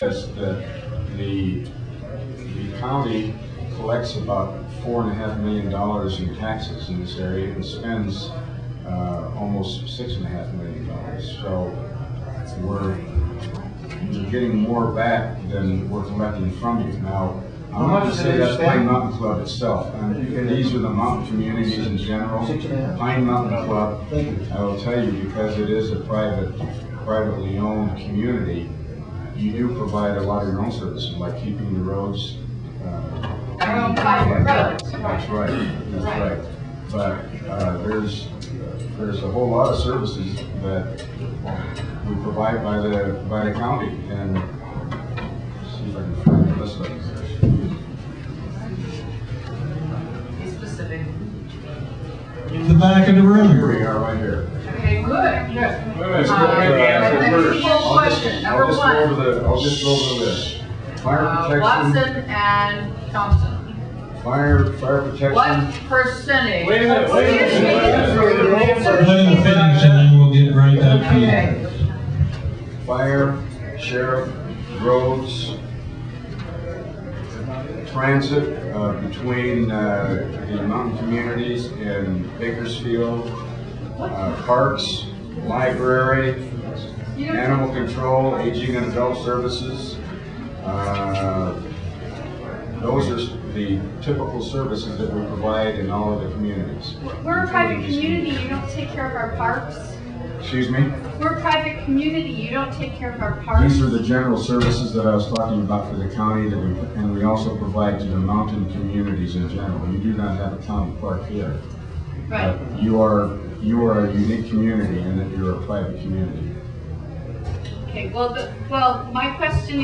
The county collects about $4.5 million in taxes in this area and spends almost $6.5 million. So we're getting more back than we're collecting from you. Now, I'm not going to say that's Pine Mountain Club itself. These are the mountain communities in general. Pine Mountain Club, I will tell you, because it is a privately owned community, you do provide a lot of your own services, like keeping the roads. That's right. That's right. But there's a whole lot of services that we provide by the county, and let's see if I can find the list of them. Be specific. In the back of the room. Here we are, right here. Okay, good. I'll just go over the list. Fire protection. Watson and Thompson. Fire protection. What percentage? Wait a minute. Let him finish and then we'll get right back to you. Fire, sheriff, roads, transit between the mountain communities and Bakersfield, parks, library, animal control, aging and adult services. Those are the typical services that we provide in all of the communities. We're a private community, you don't take care of our parks. Excuse me? We're a private community, you don't take care of our parks. These are the general services that I was talking about for the county, and we also provide to the mountain communities in general. You do not have a county park here. Right. You are a unique community in that you're a private community. Okay, well, my question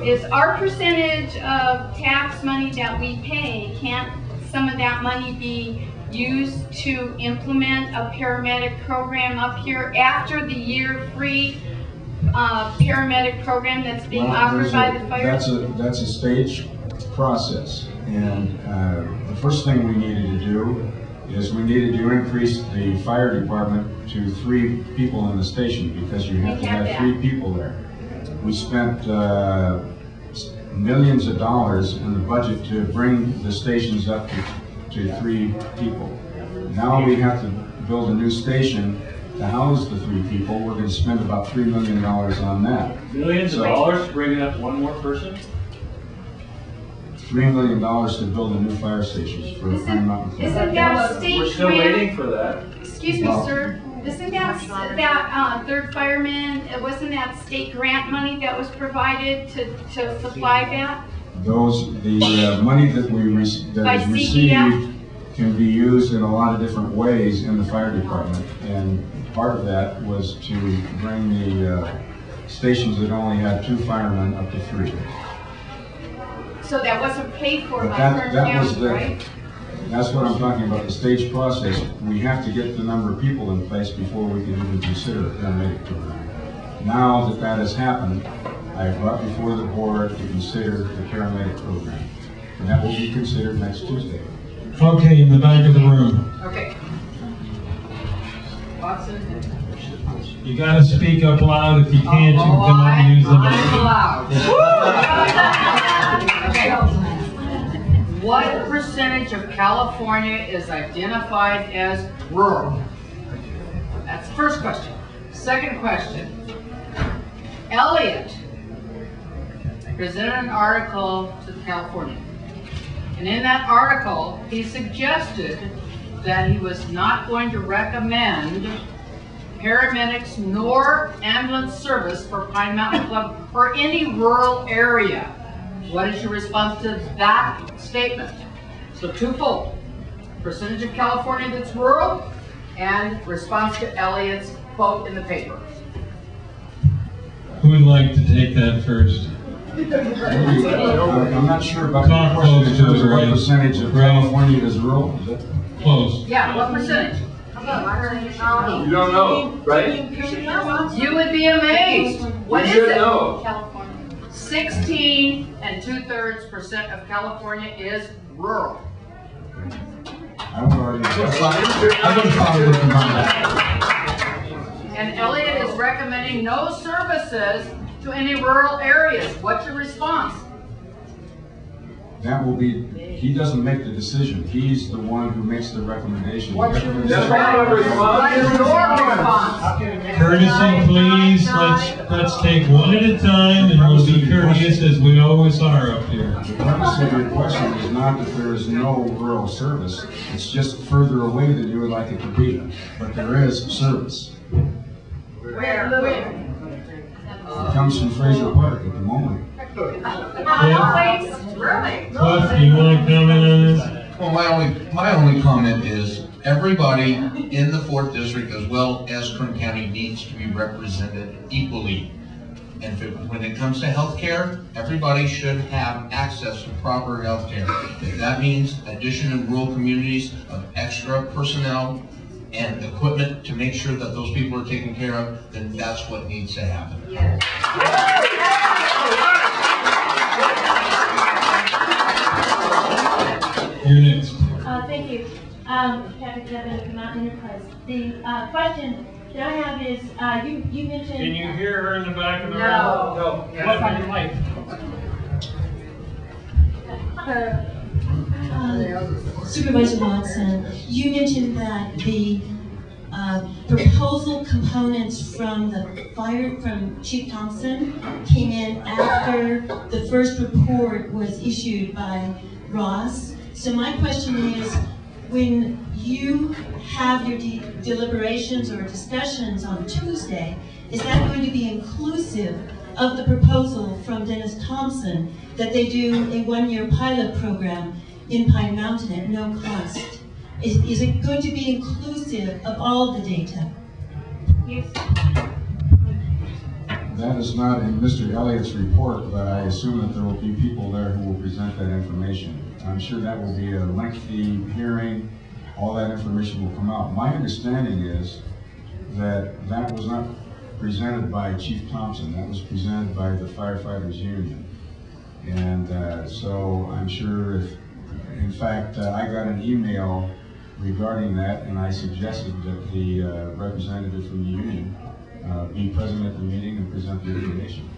is our percentage of tax money that we pay, can't some of that money be used to implement a paramedic program up here after the year free paramedic program that's being offered by the fire? That's a staged process, and the first thing we needed to do is we needed to increase the fire department to 3 people in the station, because you have to have 3 people there. We spent millions of dollars in the budget to bring the stations up to 3 people. Now we have to build a new station to house the 3 people. We're going to spend about $3 million on that. Millions of dollars to bring up one more person? $3 million to build a new fire station for Pine Mountain Club. Isn't that state We're still grant? waiting for that. Excuse me, sir. Isn't that third fireman, wasn't that state grant money that was provided to supply that? The money that is received can be used in a lot of different ways in the fire department, and part of that was to bring the stations that only had 2 firemen up to 3. So that wasn't paid for by Kern That was County, right? That's what I'm talking about, the stage process. We have to get the number of people in place before we can even consider a paramedic program. Now that has happened, I have brought before the board to consider the paramedic program. And that will be considered next Tuesday. Okay, in the back of the room. Okay. Watson. You gotta speak up loud. If you can't, you can come up and use the mic. I'm loud. Okay. What percentage of California is identified as rural? That's the first question. Second question. Elliott presented an article to the California. And in that article, he suggested that he was not going to recommend paramedics nor ambulance service for Pine Mountain Club for any rural area. What is your response to that statement? So twofold. Percentage of California that's rural, and response to Elliott's quote in the paper. Who would like to take that first? I'm not sure about Talk the question in close to terms of the what radio. percentage of California is rural. Is it? Close. Yeah, what percentage? You don't know, right? You would be amazed. What You is should it? know. California. 16 2/3% of California is rural. I'm already. And Elliott is recommending no services to any rural areas? What's your response? That will be, he doesn't make the decision. He's the one who makes the recommendation. What's your That's not a response. What is your response? Courtesy, please, let's take one at a time, and we'll be courteous as we always are up here. The premise of your question is not that there is no rural service. It's just further away than you would like it to be. But there is service. Where? It comes from Fraser Park at the moment. Really? Cliff, do you want to comment on this? Well, my only comment is everybody in the 4th District as well as Kern County needs to be represented equally. And when it comes to health care, everybody should have access to proper health care. If that means addition in rural communities of extra personnel and equipment to make sure that those people are taken care of, then that's what needs to happen. You're next. Thank you. Patrick Devin from Mountain Enterprise. The question that I have is, you mentioned... Can you hear her in the back of the room? No. What on your mic? Supervisor Watson, you mentioned that the proposal components from from Chief Thompson came in after the first report was issued by Ross. So my question is, when you have your deliberations or discussions on Tuesday, is that going to be inclusive of the proposal from Dennis Thompson that they do a one-year pilot program in Pine Mountain at no cost? Is it going to be inclusive of all the data? Yes. That is not in Mr. Elliott's report, but I assume that there will be people there who will present that information. I'm sure that will be a lengthy hearing. All that information will come out. My understanding is that that was not presented by Chief Thompson. That was presented by the Firefighters Union. And so I'm sure if, in fact, I got an email regarding that, and I suggested that the representative from the union be present at the meeting and present the information.